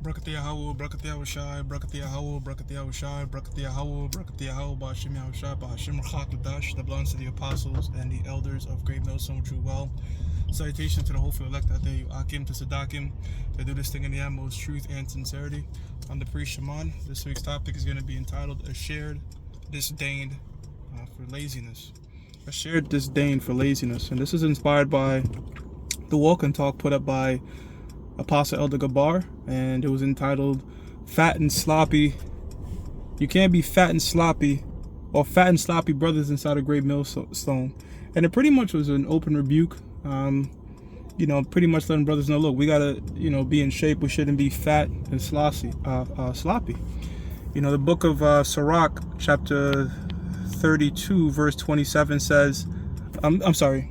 Brakatia Hawu, Brakatia Washai, Brakatia Hawu, Brakatia Washai, Brakatia Hawu, Brakatia Hawu, Bashim Yahushai, Bahashim Rachakudash, the blessings of the apostles and the elders of Great Millstone True Well. Salutation to the whole elect out there, Akim to Sadakim, to do this thing in the utmost truth and sincerity. I'm the priest Shaman. This week's topic is going to be entitled A Shared Disdain for Laziness. A shared disdain for laziness. And this is inspired by the Walk and Talk put up by Apostle Elder Gabar, and it was entitled Fat and Sloppy. You can't be fat and sloppy, or fat and sloppy brothers inside a great millstone. And it pretty much was an open rebuke, pretty much letting brothers know, look, we gotta, be in shape. We shouldn't be fat and sloppy. The book of Sirach, chapter 32, verse 27 says, I'm sorry.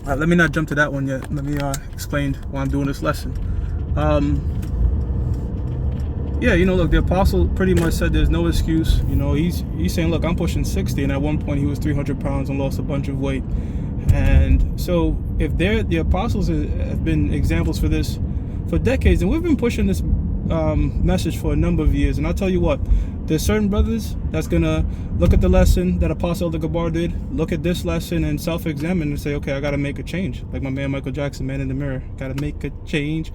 Let me not jump to that one yet. Let me explain why I'm doing this lesson. Look, the apostle pretty much said there's no excuse. He's saying, look, I'm pushing 60, and at one point he was 300 pounds and lost a bunch of weight. And so if the apostles have been examples for this for decades, and we've been pushing this message for a number of years, and I'll tell you what, there's certain brothers that's gonna look at the lesson that Apostle Elder Gabar did, look at this lesson and self-examine and say, okay, I gotta make a change. Like my man Michael Jackson, Man in the Mirror, gotta make a change.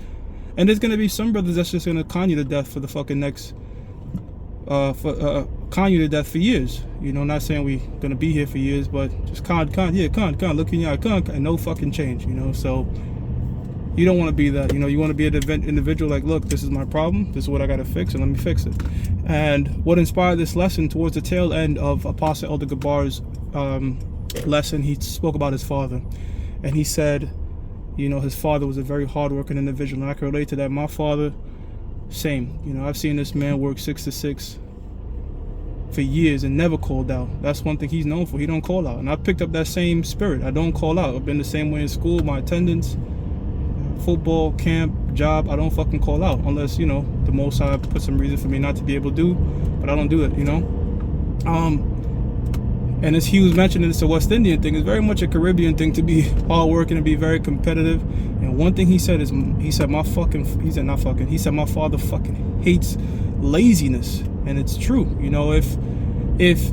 And there's gonna be some brothers that's just gonna con you to death for the fucking next con you to death for years. Not saying we gonna be here for years, but just con, look in your eye, con, no fucking change, so you don't want to be that. You want to be an individual like, look, this is my problem, this is what I got to fix, and let me fix it. And what inspired this lesson towards the tail end of Apostle Elder Gabar's lesson, he spoke about his father. And he said, his father was a very hardworking individual, and I can relate to that. My father, same. I've seen this man work 6 to 6 for years and never called out. That's one thing he's known for. He don't call out. And I picked up that same spirit. I don't call out. I've been the same way in school, my attendance, football, camp, job, I don't fucking call out unless, the Most High put some reason for me not to be able to do, but I don't do it, And as he was mentioning, it's a West Indian thing. It's very much a Caribbean thing to be hardworking and be very competitive. And one thing he said is, he said my father fucking hates laziness. And it's true. If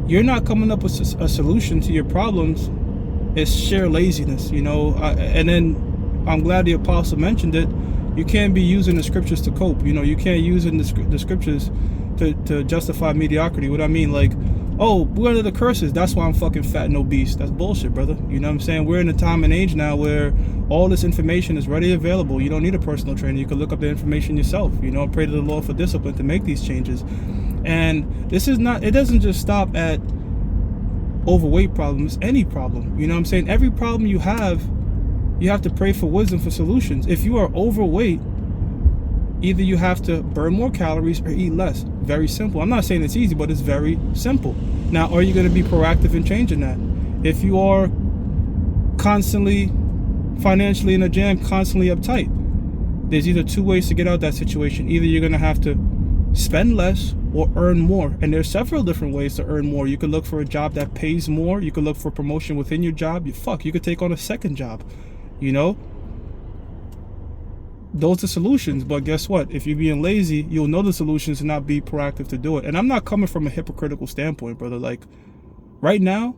you're not coming up with a solution to your problems, it's sheer laziness, and then I'm glad the apostle mentioned it. You can't be using the scriptures to cope. You can't use the scriptures to justify mediocrity. What I mean, like, oh, we're under the curses, that's why I'm fucking fat and obese. That's bullshit, brother. You know what I'm saying? We're in a time and age now where all this information is readily available. You don't need a personal trainer. You can look up the information yourself. Pray to the Lord for discipline to make these changes. And this is not, it doesn't just stop at overweight problems, any problem. You know what I'm saying? Every problem you have to pray for wisdom for solutions. If you are overweight, either you have to burn more calories or eat less. Very simple. I'm not saying it's easy, but it's very simple. Now, are you going to be proactive in changing that? If you are constantly financially in a jam, constantly uptight, there's either two ways to get out of that situation. Either you're going to have to spend less or earn more. And there's several different ways to earn more. You could look for a job that pays more. You could look for promotion within your job. You could take on a second job. Those are solutions. But guess what? If you're being lazy, you'll know the solutions and not be proactive to do it. And I'm not coming from a hypocritical standpoint, brother. Like, right now,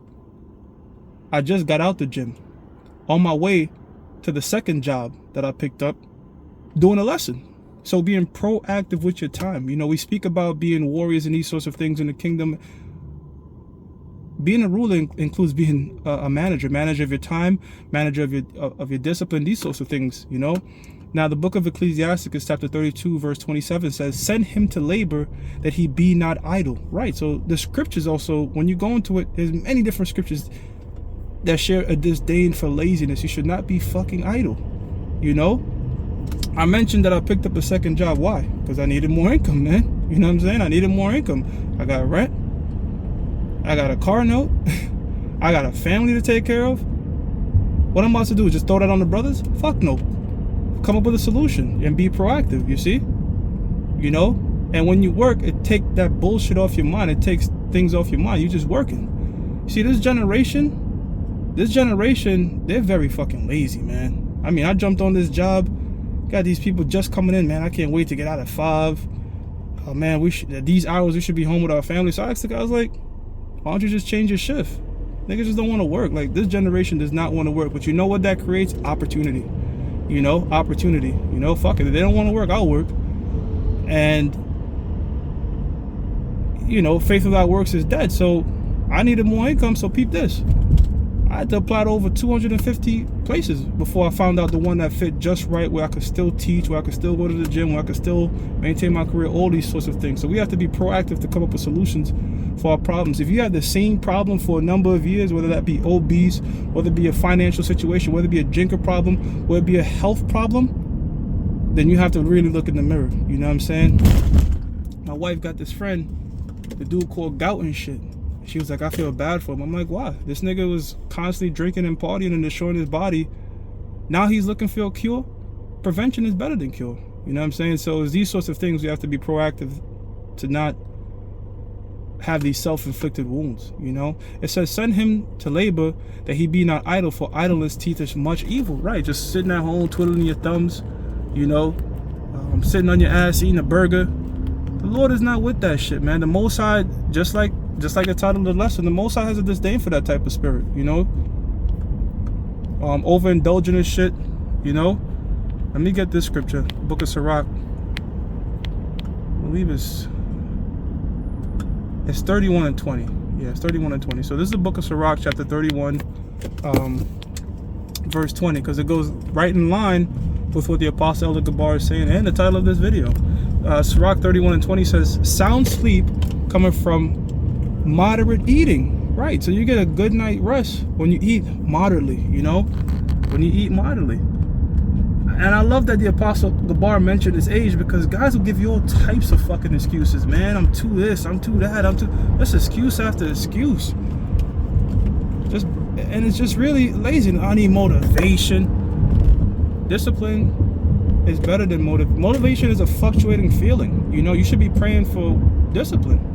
I just got out the gym on my way to the second job that I picked up doing a lesson. So being proactive with your time. We speak about being warriors and these sorts of things in the kingdom. Being a ruler includes being a manager of your time, manager of your discipline, these sorts of things, Now, the book of Ecclesiasticus, chapter 32, verse 27 says, send him to labor that he be not idle. Right. So the scriptures also, when you go into it, there's many different scriptures that share a disdain for laziness. You should not be fucking idle. I mentioned that I picked up a second job. Why? Because I needed more income, man. You know what I'm saying? I needed more income. I got rent. I got a car note. I got a family to take care of. What I'm about to do is just throw that on the brothers? Fuck no. Come up with a solution and be proactive, you see? And when you work, it takes that bullshit off your mind. It takes things off your mind. You're just working. See, this generation, they're very fucking lazy, man. I mean, I jumped on this job Got these people just coming in, man. I can't wait to get out at 5. Oh man, these hours we should be home with our family. So I asked the guy, I was like, why don't you just change your shift? Niggas just don't want to work. Like, this generation does not want to work. But you know what that creates? Opportunity. You know, opportunity. You know, fuck it. If they don't want to work, I'll work. And, you know, faith without works is dead. So I needed more income, so peep this. I had to apply to over 250 places before I found out the one that fit just right, where I could still teach, where I could still go to the gym, where I could still maintain my career, all these sorts of things. So we have to be proactive to come up with solutions for our problems. If you have the same problem for a number of years, whether that be obese, whether it be a financial situation, whether it be a drinker problem, whether it be a health problem, then you have to really look in the mirror. You know what I'm saying? My wife got this friend, the dude called Gout and shit. She was like, I feel bad for him. I'm like, why? This nigga was constantly drinking and partying and destroying his body. Now he's looking for a cure. Prevention is better than cure. You know what I'm saying? So it's these sorts of things we have to be proactive to not have these self-inflicted wounds, you know? It says, send him to labor that he be not idle, for idleness teacheth much evil. Right, just sitting at home, twiddling your thumbs, you know, sitting on your ass, eating a burger. The Lord is not with that shit, man. The Most High, just like the title of the lesson, the Most High has a disdain for that type of spirit, you know? Overindulging in shit, you know? Let me get this scripture, Book of Sirach. I believe it's 31 and 20. Yeah, it's 31 and 20. So this is the Book of Sirach, chapter 31, verse 20, because it goes right in line with what the Apostle Elder Gabar is saying and the title of this video. Sirach 31 and 20 says, sound sleep coming from moderate eating. Right, so you get a good night rest when you eat moderately, you know, when you eat moderately. And I love that the Apostle Gabar mentioned his age, because guys will give you all types of fucking excuses. Man, I'm too this, I'm too that, that's excuse after excuse. And it's just really lazy. I need motivation. Discipline is better than motivation is a fluctuating feeling. You know, you should be praying for discipline.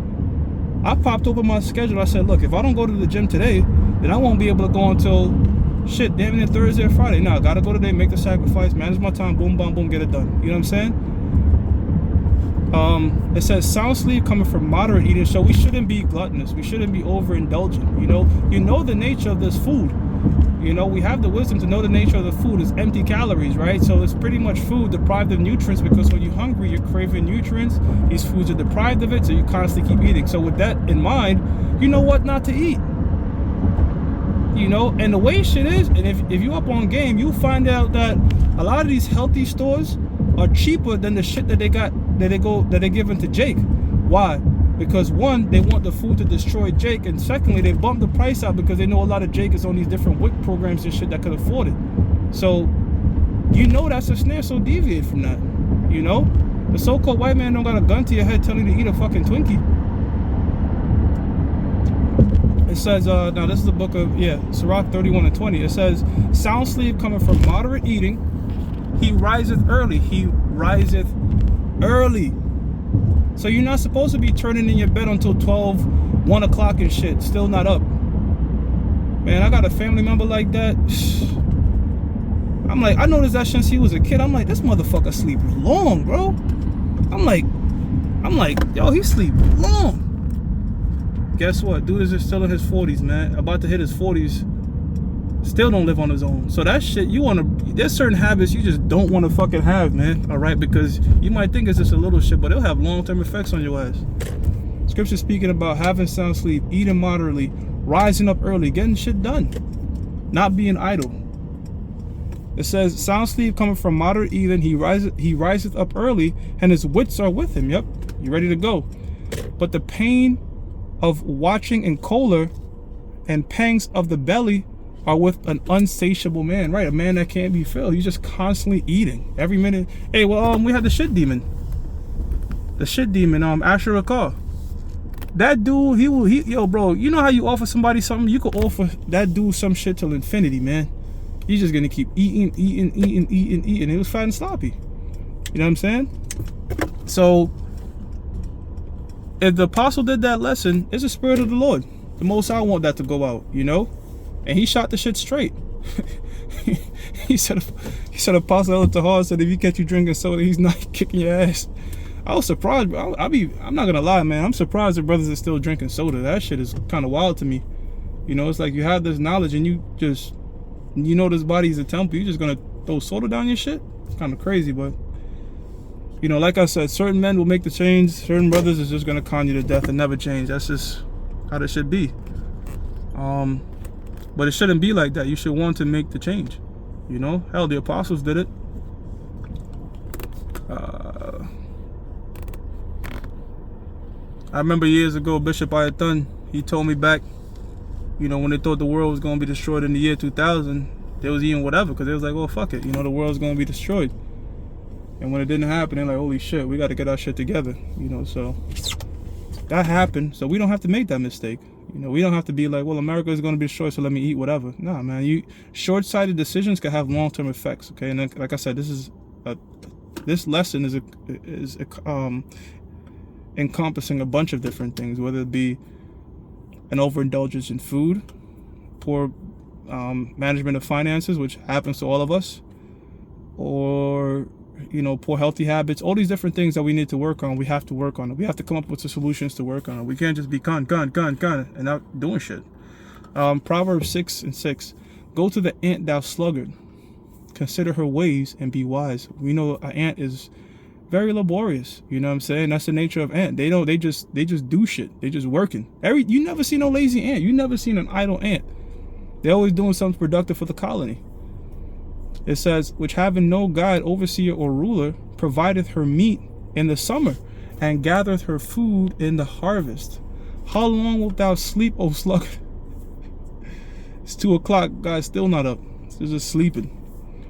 I popped open my schedule. I said, look, if I don't go to the gym today, then I won't be able to go until shit, damn near Thursday or Friday. No, I gotta go today, make the sacrifice, manage my time, boom, boom, boom, get it done. You know what I'm saying? It says sound sleep coming from moderate eating. So we shouldn't be gluttonous. We shouldn't be overindulgent. You know the nature of this food. You know, we have the wisdom to know the nature of the food is empty calories, right? So it's pretty much food deprived of nutrients, because when you're hungry, you're craving nutrients. These foods are deprived of it, so you constantly keep eating. So with that in mind, you know what not to eat. You know, and the way shit is, and if you up on game, you'll find out that a lot of these healthy stores are cheaper than the shit that they're giving to Jake. Why? Because one, they want the food to destroy Jake, and secondly, they bump the price out because they know a lot of Jake is on these different WIC programs and shit that could afford it. So, you know that's a snare, so deviate from that. You know? The so-called white man don't got a gun to your head telling you to eat a fucking Twinkie. It says, now this is the book of, Sirach 31 and 20. It says, sound sleep coming from moderate eating. He riseth early. He riseth early. So you're not supposed to be turning in your bed until 12, 1 o'clock and shit, still not up. Man, I got a family member like that. I'm like, I noticed that since he was a kid. I'm like, this motherfucker sleep long, bro. I'm like, yo, he sleep long. Guess what? Dude is just still in his 40s, man. About to hit his 40s. Still don't live on his own. So that shit, there's certain habits you just don't want to fucking have, man. All right, because you might think it's just a little shit, but it'll have long-term effects on your ass. Scripture speaking about having sound sleep, eating moderately, rising up early, getting shit done, not being idle. It says, sound sleep coming from moderate eating, he riseth up early, and his wits are with him. Yep, you ready to go. But the pain of watching and choler and pangs of the belly are with an unsatiable man, right? A man that can't be filled. He's just constantly eating every minute. Hey, well, we had the shit demon. Asher Rakar. That dude, yo, bro, you know how you offer somebody something? You could offer that dude some shit till infinity, man. He's just gonna keep eating. It was fat and sloppy. You know what I'm saying? So, if the apostle did that lesson, it's the spirit of the Lord. The Most High want that to go out, you know? And he shot the shit straight. he said, Apostle Elder Tahar said, if he catch you drinking soda, he's not kicking your ass. I was surprised. I'm not gonna lie, man. I'm surprised the brothers are still drinking soda. That shit is kind of wild to me. You know, it's like you have this knowledge and you know this body is a temple. You just gonna throw soda down your shit? It's kind of crazy, but you know, like I said, certain men will make the change. Certain brothers is just gonna con you to death and never change. That's just how it should be. But it shouldn't be like that. You should want to make the change. You know, hell, the apostles did it. I remember years ago, Bishop Ayatun, he told me back, you know, when they thought the world was going to be destroyed in the year 2000, they was eating whatever, because they was like, oh, fuck it, you know, the world's going to be destroyed. And when it didn't happen, they're like, holy shit, we got to get our shit together, you know. So that happened, so we don't have to make that mistake. You know, we don't have to be like, well, America is going to be destroyed, so let me eat whatever. Nah, man, short-sighted decisions can have long-term effects, okay? And then, like I said, this lesson is encompassing a bunch of different things, whether it be an overindulgence in food, poor management of finances, which happens to all of us, or, you know, poor healthy habits, all these different things that we need to work on. We have to work on it. We have to come up with the solutions to work on it. We can't just be gun, and not doing shit. Proverbs 6:6. Go to the ant, thou sluggard. Consider her ways and be wise. We know an ant is very laborious. You know what I'm saying? That's the nature of ant. They just do shit. They just working. You never see no lazy ant. You never seen an idle ant. They're always doing something productive for the colony. It says, which having no guide, overseer, or ruler, provideth her meat in the summer, and gathereth her food in the harvest. How long wilt thou sleep, O sluggard? It's 2 o'clock, guys, still not up. Still just sleeping.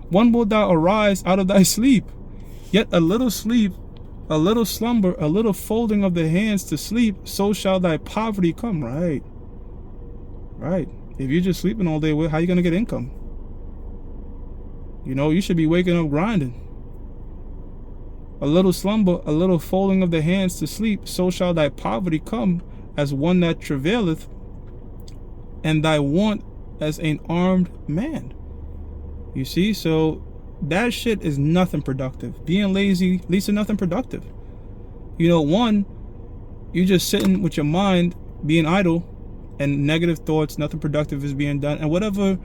When wilt thou arise out of thy sleep? Yet a little sleep, a little slumber, a little folding of the hands to sleep, so shall thy poverty come. Right. If you're just sleeping all day, how are you going to get income? You know, you should be waking up grinding. A little slumber, a little folding of the hands to sleep, so shall thy poverty come as one that travaileth, and thy want as an armed man. You see, so that shit is nothing productive. Being lazy leads to nothing productive. You know, one, you're just sitting with your mind being idle and negative thoughts, nothing productive is being done. And whatever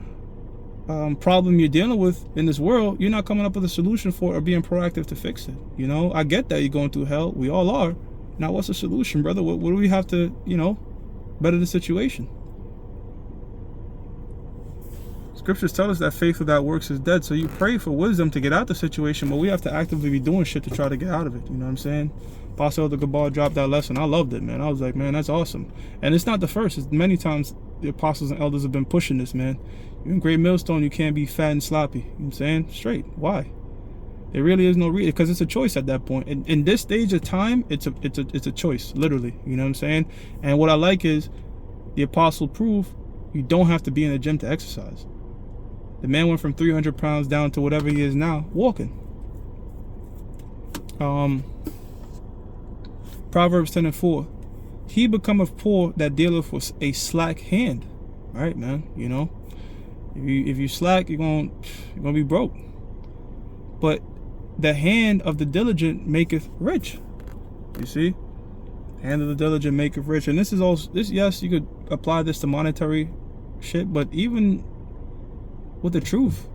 problem you're dealing with in this world, you're not coming up with a solution for it or being proactive to fix it. You know, I get that you're going through hell. We all are. Now, what's the solution, brother? What do we have to, you know, better the situation? Scriptures tell us that faith without works is dead. So you pray for wisdom to get out the situation, but we have to actively be doing shit to try to get out of it. You know what I'm saying? Apostle Elder Gabal dropped that lesson. I loved it, man. I was like, man, that's awesome. And it's not the first. It's many times the apostles and elders have been pushing this, man. You're in Great Millstone, you can't be fat and sloppy. You know what I'm saying? Straight. Why? There really is no reason, because it's a choice at that point. In this stage of time, it's a choice, literally. You know what I'm saying? And what I like is the apostle proved you don't have to be in the gym to exercise. The man went from 300 pounds down to whatever he is now, walking. Proverbs 10:4. He becometh poor that dealeth with a slack hand. All right, man. You know, if you slack, you're gonna be broke. But the hand of the diligent maketh rich. You see, hand of the diligent maketh rich. And this is also this. Yes, you could apply this to monetary shit, but even with the truth,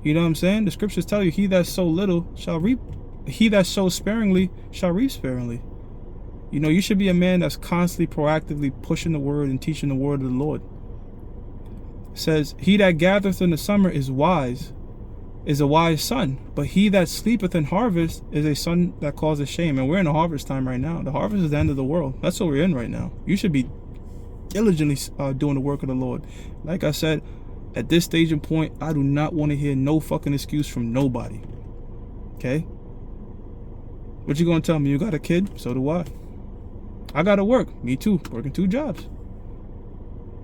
you know what I'm saying? The scriptures tell you, he that sow little shall reap. He that sows sparingly shall reap sparingly. You know, you should be a man that's constantly proactively pushing the word and teaching the word of the Lord. It says, he that gathereth in the summer is a wise son, but he that sleepeth in harvest is a son that causeth shame. And we're in the harvest time right now. The harvest is the end of the world. That's what we're in right now. You should be diligently doing the work of the Lord. Like I said, at this stage and point, I do not want to hear no fucking excuse from nobody. Okay? What you gonna tell me? You got a kid? So do I. I gotta work. Me too. Working 2 jobs.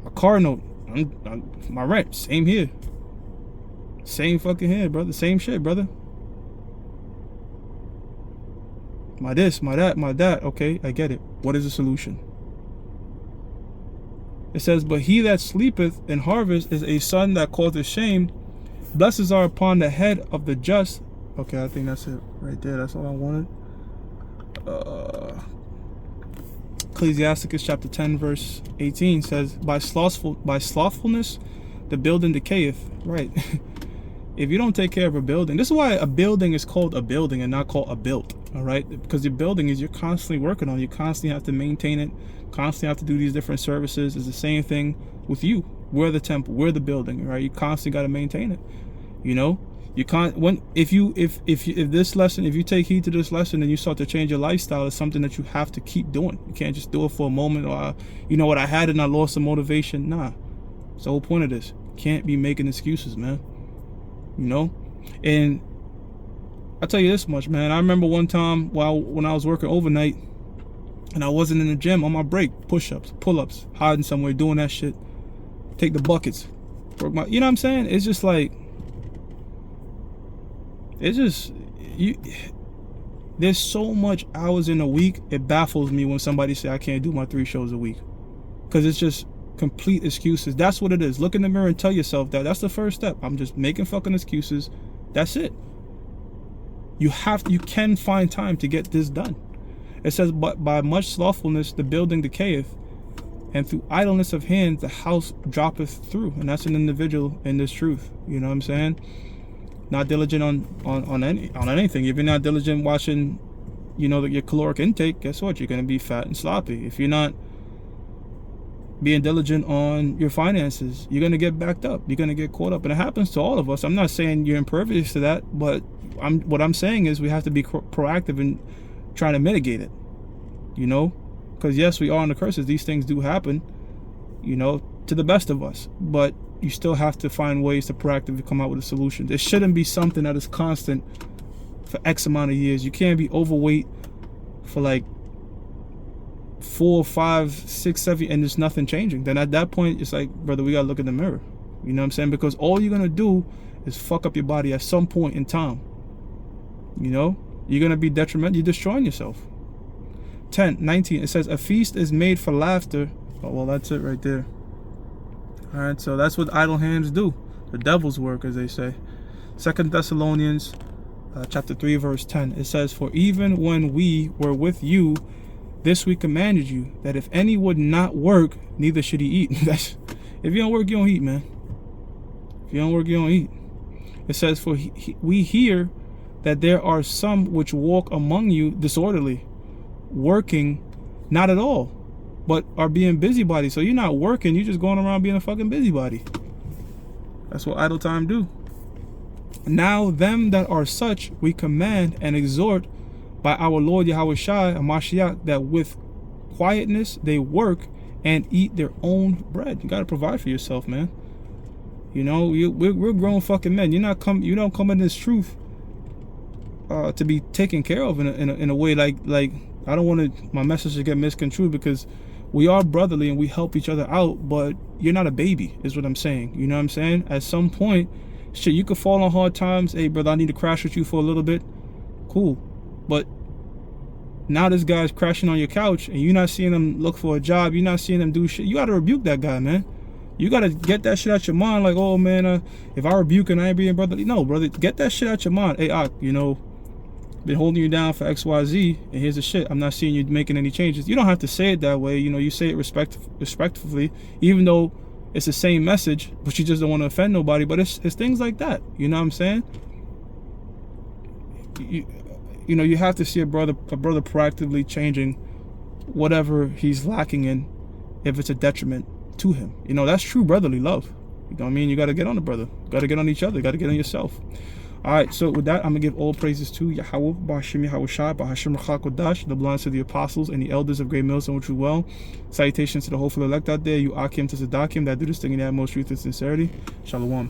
A car note. My rent. Same here. Same fucking here, brother. Same shit, brother. My this, my that, my that. Okay, I get it. What is the solution? It says, but he that sleepeth in harvest is a son that causeth shame, Blessings are upon the head of the just. Okay, I think that's it right there. That's all I wanted. Ecclesiasticus chapter 10 verse 18 says, by slothfulness the building decayeth. Right. If you don't take care of a building, this is why a building is called a building and not called a built. All right, because your building is you're constantly working on. You constantly have to maintain it, constantly have to do these different services. It's the same thing with you. We're the temple, we're the building, right? You constantly got to maintain it. You know, you can't, when if this lesson, if you take heed to this lesson and you start to change your lifestyle, it's something that you have to keep doing. You can't just do it for a moment, or you know what, I had it and I lost the motivation. Nah, it's the whole point of this. Can't be making excuses, man. You know, and I'll tell you this much, man. I remember one time when I was working overnight and I wasn't in the gym on my break, push-ups, pull-ups, hiding somewhere, doing that shit, take the buckets, work my, you know what I'm saying? It's just like, it's just, there's so much hours in a week. It baffles me when somebody say I can't do my 3 shows a week, because it's just complete excuses. That's what it is. Look in the mirror and tell yourself that. That's the first step. I'm just making fucking excuses. That's it. You can find time to get this done. It says, but by much slothfulness the building decayeth, and through idleness of hands the house droppeth through. And that's an individual in this truth. You know what I'm saying? Not diligent on anything. If you're not diligent watching, you know, your caloric intake, guess what? You're going to be fat and sloppy. If you're not being diligent on your finances, you're going to get backed up. You're going to get caught up. And it happens to all of us. I'm not saying you're impervious to that, but what I'm saying is we have to be proactive in trying to mitigate it, you know, because yes, we are on the curses. These things do happen, you know, to the best of us, but you still have to find ways to proactively come out with a solution. There shouldn't be something that is constant for X amount of years. You can't be overweight for like 4, 5, 6, 7, and there's nothing changing. Then at that point, it's like, brother, we gotta look in the mirror. You know what I'm saying? Because all you're gonna do is fuck up your body at some point in time. You know, you're gonna be detrimental. You're destroying yourself. 10:19. It says, a feast is made for laughter. Oh, well, that's it right there. All right, so that's what idle hands do. The devil's work, as they say. 2 Thessalonians chapter 3 verse 10. It says, for even when we were with you, this we commanded you, that if any would not work, neither should he eat. If you don't work, you don't eat, man. If you don't work, you don't eat. It says, for we hear that there are some which walk among you disorderly, working not at all, but are being busybodies. So you're not working, you're just going around being a fucking busybody. That's what idle time do. Now them that are such we command and exhort by our Lord Yahweh Shai and Mashiach, that with quietness they work and eat their own bread. You got to provide for yourself, man. You know, we're grown fucking men. You don't come in this truth to be taken care of in a way like I don't want my message to get misconstrued, because we are brotherly and we help each other out, but you're not a baby, is what I'm saying. You know what I'm saying? At some point, shit, you could fall on hard times. Hey, brother, I need to crash with you for a little bit. Cool. But now this guy's crashing on your couch and you're not seeing him look for a job. You're not seeing him do shit. You got to rebuke that guy, man. You got to get that shit out your mind. Like, oh, man, if I rebuke and I ain't being brotherly. No, brother, get that shit out your mind. Hey, you know, been holding you down for XYZ, and here's the shit. I'm not seeing you making any changes. You don't have to say it that way. You know, you say it respectfully, even though it's the same message, but you just don't want to offend nobody. But it's things like that. You know what I'm saying? You know, you have to see a brother proactively changing whatever he's lacking in, if it's a detriment to him. You know, that's true brotherly love. You know what I mean? You got to get on the brother. You got to get on each other. You got to get on yourself. All right, so with that, I'm going to give all praises to Yahweh, Ba'ashim Yahweh Shai, Ba'ashim Rachak Kodash, the blessings to the apostles and the elders of Great Millstone, which you well. Salutations to the hopeful elect out there, you Akim to Sadakim, that do this thing in the utmost truth and sincerity. Shalom.